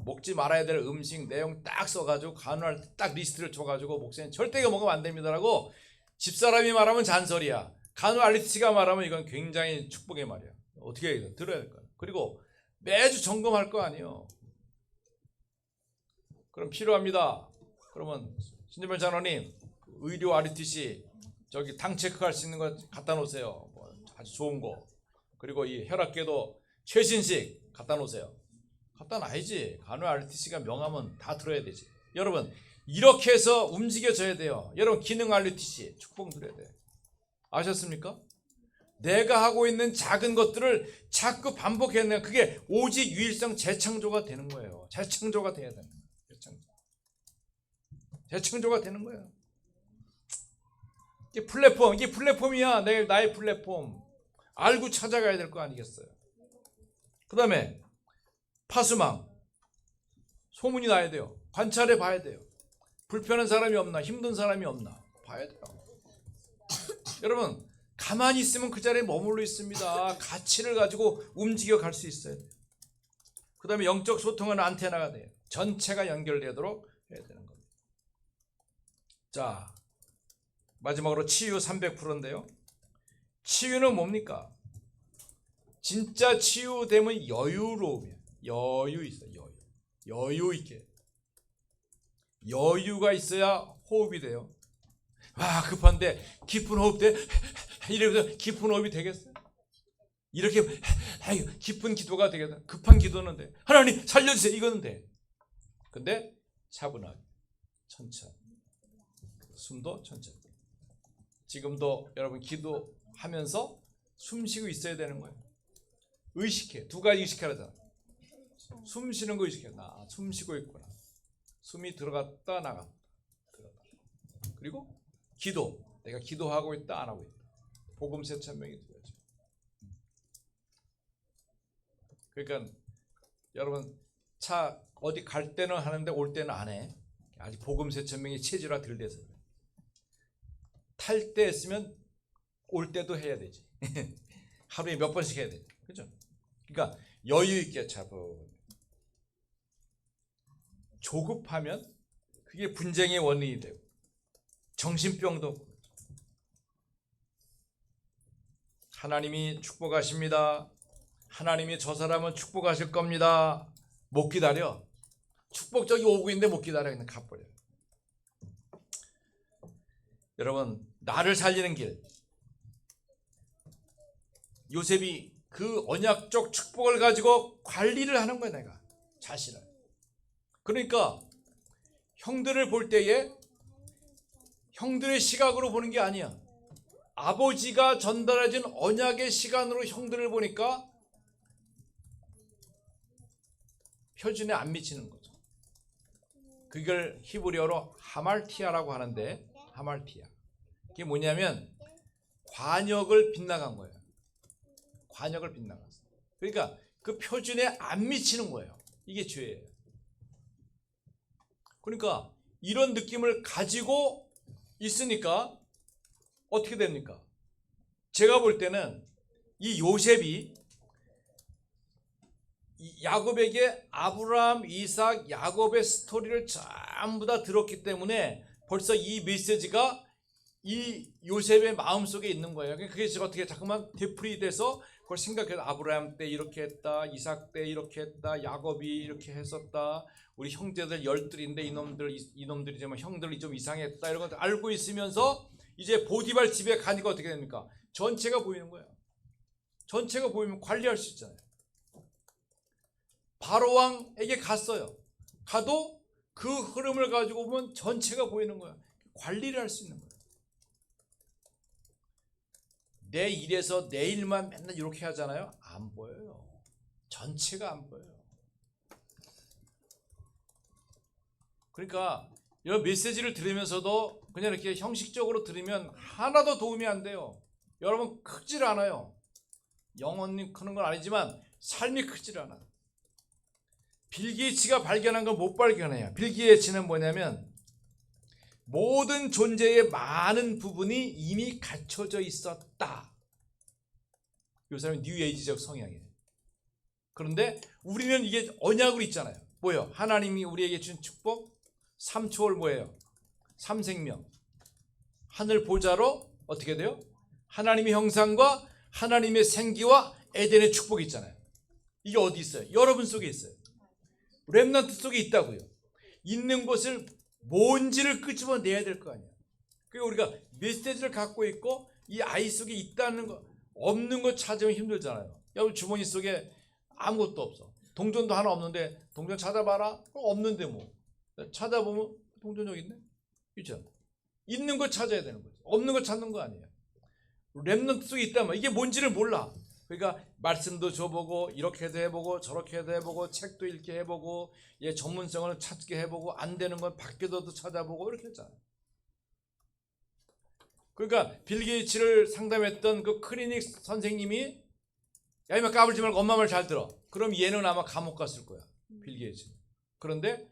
먹지 말아야 될 음식 내용 딱 써가지고 간호 RUTC 딱 리스트를 줘가지고 목사님 절대 이거 먹으면 안 됩니다라고 집사람이 말하면 잔소리야. 간호 RUTC가 말하면 이건 굉장히 축복의 말이야. 어떻게 해야 돼? 들어야 될 거야. 그리고 매주 점검할 거 아니에요. 그럼 필요합니다. 그러면 신재별 장로님 의료 RUTC 저기 당 체크할 수 있는 거 갖다 놓으세요. 뭐 아주 좋은 거. 그리고 이 혈압계도 최신식 갖다 놓으세요. 갖다 놔야지. 간호 RUTC가 명하면 다 들어야 되지. 여러분 이렇게 해서 움직여져야 돼요. 여러분 기능 RUTC 축복 드려야 돼요. 아셨습니까? 내가 하고 있는 작은 것들을 자꾸 반복해내면 그게 오직 유일성 재창조가 되는 거예요. 재창조가 돼야 되는 거예요. 재창조가 되는 거예요. 이게 플랫폼이야. 나의 플랫폼. 알고 찾아가야 될 거 아니겠어요? 그 다음에 파수망. 소문이 나야 돼요. 관찰해 봐야 돼요. 불편한 사람이 없나, 힘든 사람이 없나 봐야 돼요. 여러분 가만히 있으면 그 자리에 머물러 있습니다. 가치를 가지고 움직여 갈 수 있어야 돼요. 그 다음에 영적 소통하는 안테나가 돼요. 전체가 연결되도록 해야 되는 겁니다. 자, 마지막으로 치유 300%인데요. 치유는 뭡니까? 진짜 치유되면 여유로움이에요. 여유 있어요. 여유 있게. 여유가 있어야 호흡이 돼요. 와 급한데 깊은 호흡 돼? 이러면서 깊은 호흡이 되겠어요? 이렇게 깊은 기도가 되겠다. 급한 기도는 돼. 하나님 살려주세요. 이거는 돼. 근데 차분하게 천천히 숨도 천천히. 지금도 여러분 기도하면서 숨 쉬고 있어야 되는 거예요. 의식해. 두 가지 의식하라잖아. 숨 쉬는 거 의식해. 나 숨 쉬고 있구나. 숨이 들어갔다 나갔다. 그리고 기도. 내가 기도하고 있다 안 하고 있다. 복음 세천명이 되어야죠. 그러니까 여러분 차 어디 갈 때는 하는데 올 때는 안 해. 아직 복음 세천명이 체질화 덜 돼서 그래. 탈 때 했으면 올 때도 해야 되지. 하루에 몇 번씩 해야 돼. 그죠? 그러니까 여유 있게 차분. 조급하면 그게 분쟁의 원인이 되고 정신병도. 하나님이 축복하십니다. 하나님이 저 사람은 축복하실 겁니다. 못 기다려. 축복적이 오고 있는데 못 기다려. 그냥 가버려. 여러분, 나를 살리는 길. 요셉이 그 언약적 축복을 가지고 관리를 하는 거야, 내가 자신을. 그러니까 형들을 볼 때에 형들의 시각으로 보는 게 아니야. 아버지가 전달해준 언약의 시간으로 형들을 보니까 표준에 안 미치는 거죠. 그걸 히브리어로 하말티아라고 하는데, 하말티아. 그게 뭐냐면 관역을 빗나간 거예요. 관역을 빗나갔어. 그러니까 그 표준에 안 미치는 거예요. 이게 죄예요. 그러니까 이런 느낌을 가지고 있으니까 어떻게 됩니까? 제가 볼 때는 이 요셉이 야곱에게 아브라함, 이삭, 야곱의 스토리를 전부 다 들었기 때문에 벌써 이 메시지가 이 요셉의 마음속에 있는 거예요. 그게 제가 어떻게 자꾸만 되풀이 돼서 그걸 생각해서 아브라함 때 이렇게 했다, 이삭 때 이렇게 했다, 야곱이 이렇게 했었다, 우리 형제들 열둘인데 이놈들이 좀 형들이 좀 이상했다, 이런 것들 알고 있으면서 이제 보디발 집에 가니까 어떻게 됩니까? 전체가 보이는 거예요. 전체가 보이면 관리할 수 있잖아요. 바로 왕에게 갔어요. 가도 그 흐름을 가지고 보면 전체가 보이는 거야. 관리를 할 수 있는 거야. 내 일에서 내 일만 맨날 이렇게 하잖아요. 안 보여요. 전체가 안 보여요. 그러니까 이런 메시지를 들으면서도 그냥 이렇게 형식적으로 들으면 하나도 도움이 안 돼요. 여러분, 크질 않아요. 영혼이 크는 건 아니지만 삶이 크질 않아. 빌 게이츠가 발견한 건 못 발견해요. 빌 게이츠는 뭐냐면 모든 존재의 많은 부분이 이미 갖춰져 있었다. 이 사람이 뉴에이지적 성향이에요. 그런데 우리는 이게 언약으로 있잖아요. 뭐예요? 하나님이 우리에게 준 축복, 삼초월 뭐예요? 삼생명. 하늘 보좌로 어떻게 돼요? 하나님의 형상과 하나님의 생기와 에덴의 축복이 있잖아요. 이게 어디 있어요? 여러분 속에 있어요. 렘넌트 속에 있다고요. 있는 것을 뭔지를 끄집어내야 될 거 아니에요. 그러니까 우리가 메시지를 갖고 있고 이 아이 속에 있다는 거, 없는 거 찾으면 힘들잖아요. 여러분 주머니 속에 아무것도 없어. 동전도 하나 없는데 동전 찾아봐라? 없는데 뭐. 찾아보면 동전 여기 있네? 그렇죠? 있는 거 찾아야 되는 거죠. 없는 거 찾는 거 아니에요. 렘넌트 속에 있다면 이게 뭔지를 몰라. 그러니까 말씀도 줘보고 이렇게도 해보고 저렇게도 해보고 책도 읽게 해보고 전문성을 찾게 해보고 안 되는 건 밖에서도 찾아보고 이렇게 했잖아요. 그러니까 빌 게이츠를 상담했던 그 클리닉 선생님이 야 이마 까불지 말고 엄마 말 잘 들어. 그럼 얘는 아마 감옥 갔을 거야. 빌 게이츠. 그런데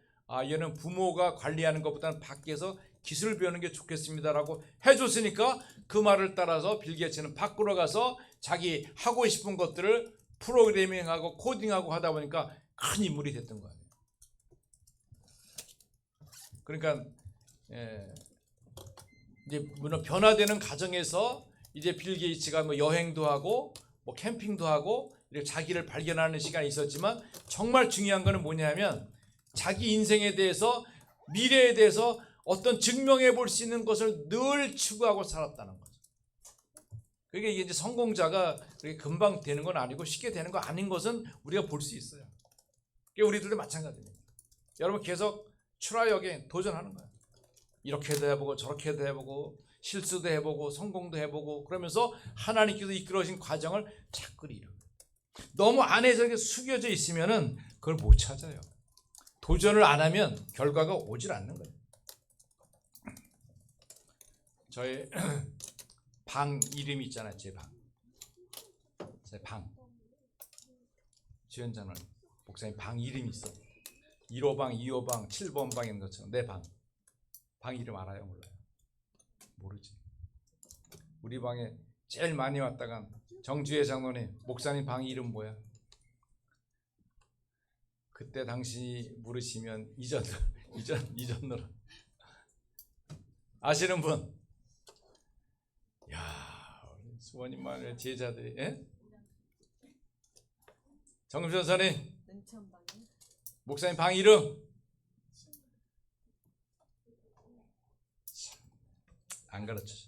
얘는 부모가 관리하는 것보다는 밖에서 기술 배우는 게 좋겠습니다라고 해줬으니까 그 말을 따라서 빌 게이츠는 밖으로 가서 자기 하고 싶은 것들을 프로그래밍하고 코딩하고 하다 보니까 큰 인물이 됐던 거예요. 그러니까 이제 물론 변화되는 과정에서 이제 빌 게이츠가 뭐 여행도 하고 뭐 캠핑도 하고 이렇게 자기를 발견하는 시간이 있었지만 정말 중요한 거는 뭐냐면 자기 인생에 대해서 미래에 대해서 어떤 증명해 볼 수 있는 것을 늘 추구하고 살았다는 거죠. 그게 이제 성공자가 그렇게 금방 되는 건 아니고 쉽게 되는 거 아닌 것은 우리가 볼 수 있어요. 그게 우리들도 마찬가지입니다. 여러분 계속 트라이어게 도전하는 거예요. 이렇게도 해보고 저렇게도 해보고 실수도 해보고 성공도 해보고 그러면서 하나님께서 이끌어진 과정을 자꾸 이루고 너무 안에서 이렇게 숙여져 있으면은 그걸 못 찾아요. 도전을 안 하면 결과가 오질 않는 거예요. 저의 방 이름이 있잖아요. 제 방. 주연자는 목사님 방 이름이 있어. 1호방, 2호방, 7번 방 있는 것처럼 내 방. 방 이름 알아요? 몰라요? 모르지. 우리 방에 제일 많이 왔다간 정주혜 장로님, 목사님 방 이름 뭐야? 그때 당신이 물으시면 이전으로 아시는 분? 야, 수원님만의 제자들이, 예? 정금전사님, 목사님 방 이름 안 가르쳐.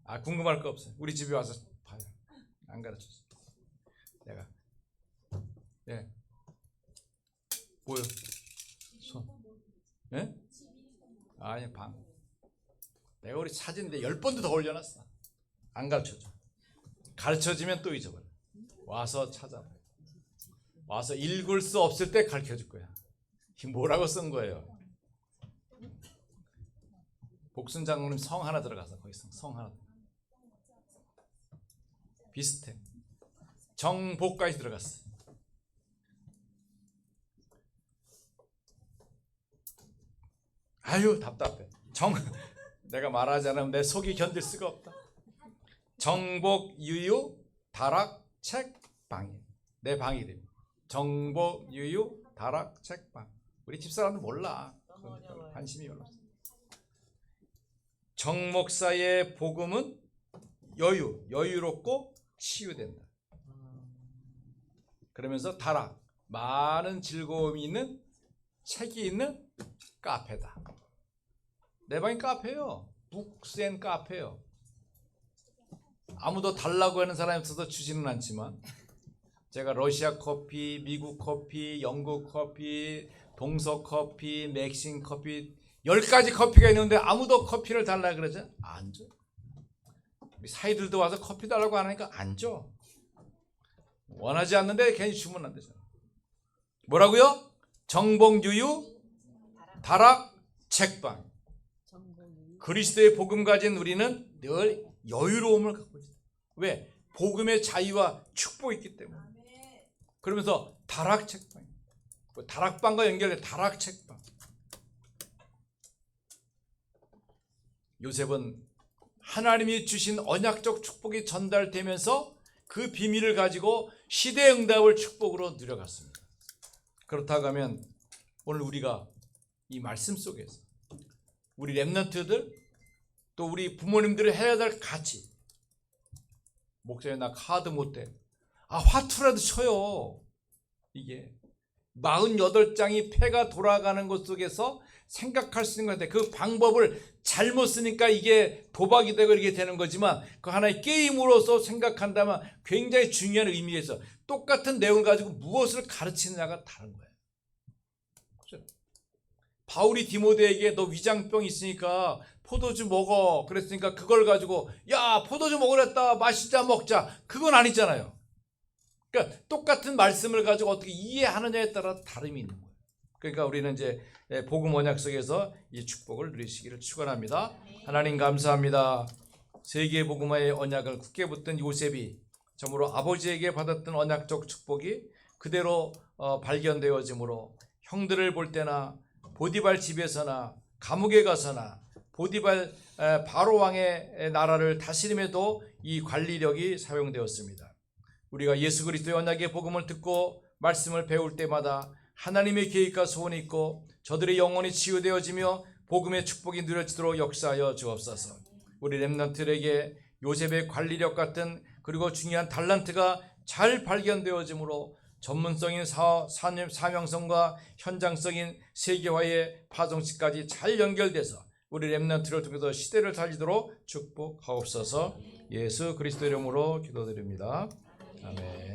아, 궁금할 거 없어요. 우리 집에 와서 봐요. 안 가르쳐. 내가 보여. 손. 예? 아니, 방. 내가 우리 사진인데 10번도 더 올려놨어. 안 가르쳐줘. 가르쳐주면 또 잊어버려. 와서 찾아봐. 와서 읽을 수 없을 때 가르쳐줄 거야. 뭐라고 쓴 거예요? 복순 장로님 성 하나 들어가서 거기 성 하나 비슷해. 정복까지 들어갔어. 아유, 답답해. 내가 말하지 않으면 내 속이 견딜 수가 없다. 정복, 유유, 다락, 책, 방이 내 방 이름. 정복, 유유, 다락, 책, 방. 우리 집사람들 몰라. 관심이 별로 없어. 정 목사의 복음은 여유롭고 치유된다. 그러면서 다락, 많은 즐거움이 있는 책이 있는 카페다. 내 방이 카페예요. 북스앤 카페예요. 아무도 달라고 하는 사람이 없어서 주지는 않지만 제가 러시아 커피, 미국 커피, 영국 커피, 동서 커피, 멕신 커피 10가지 커피가 있는데 아무도 커피를 달라 그러죠? 안 줘. 우리 사이들도 와서 커피 달라고 하니까 안 줘. 원하지 않는데 괜히 주면 안 되잖아. 뭐라고요? 정복유유 다락 책방. 그리스도의 복음 가진 우리는 늘 여유로움을 갖고 있어요. 왜? 복음의 자유와 축복이 있기 때문에. 그러면서 다락 책방. 다락방과 연결돼. 다락 책방. 요셉은 하나님이 주신 언약적 축복이 전달되면서 그 비밀을 가지고 시대 응답을 축복으로 누려갔습니다. 그렇다고 하면 오늘 우리가 이 말씀 속에서 우리 렘넌트들 또 우리 부모님들이 해야 될 가치. 목사님 나 카드 못해. 아, 화투라도 쳐요. 이게 48장이 패가 돌아가는 것 속에서 생각할 수 있는 건데 그 방법을 잘못 쓰니까 이게 도박이 되고 이렇게 되는 거지만 그 하나의 게임으로서 생각한다면 굉장히 중요한 의미가 있어. 똑같은 내용을 가지고 무엇을 가르치느냐가 다른 거예요. 그렇죠? 바울이 디모데에게 너 위장병 있으니까 포도주 먹어 그랬으니까 그걸 가지고 야 포도주 먹으랬다 마시자 먹자 그건 아니잖아요. 그러니까 똑같은 말씀을 가지고 어떻게 이해하느냐에 따라 다름이 있는 거예요. 그러니까 우리는 이제 복음 언약 속에서 이 축복을 누리시기를 축원합니다. 하나님 감사합니다. 세계 복음화의 언약을 굳게 붙든 요셉이 참으로 아버지에게 받았던 언약적 축복이 그대로 발견되어지므로 형들을 볼 때나 보디발 집에서나 감옥에 가서나 보디발 바로 왕의 나라를 다스림에도 이 관리력이 사용되었습니다. 우리가 예수 그리스도의 언약의 복음을 듣고 말씀을 배울 때마다 하나님의 계획과 소원이 있고 저들의 영혼이 치유되어지며 복음의 축복이 누려지도록 역사하여 주옵소서. 우리 렘넌트들에게 요셉의 관리력 같은 그리고 중요한 달란트가 잘 발견되어지므로 전문성인 사명성과 현장성인 세계화의 파송식까지 잘 연결돼서 우리 렘넌트를 통해서 시대를 살리도록 축복하옵소서. 예수 그리스도 이름으로 기도드립니다. 아멘.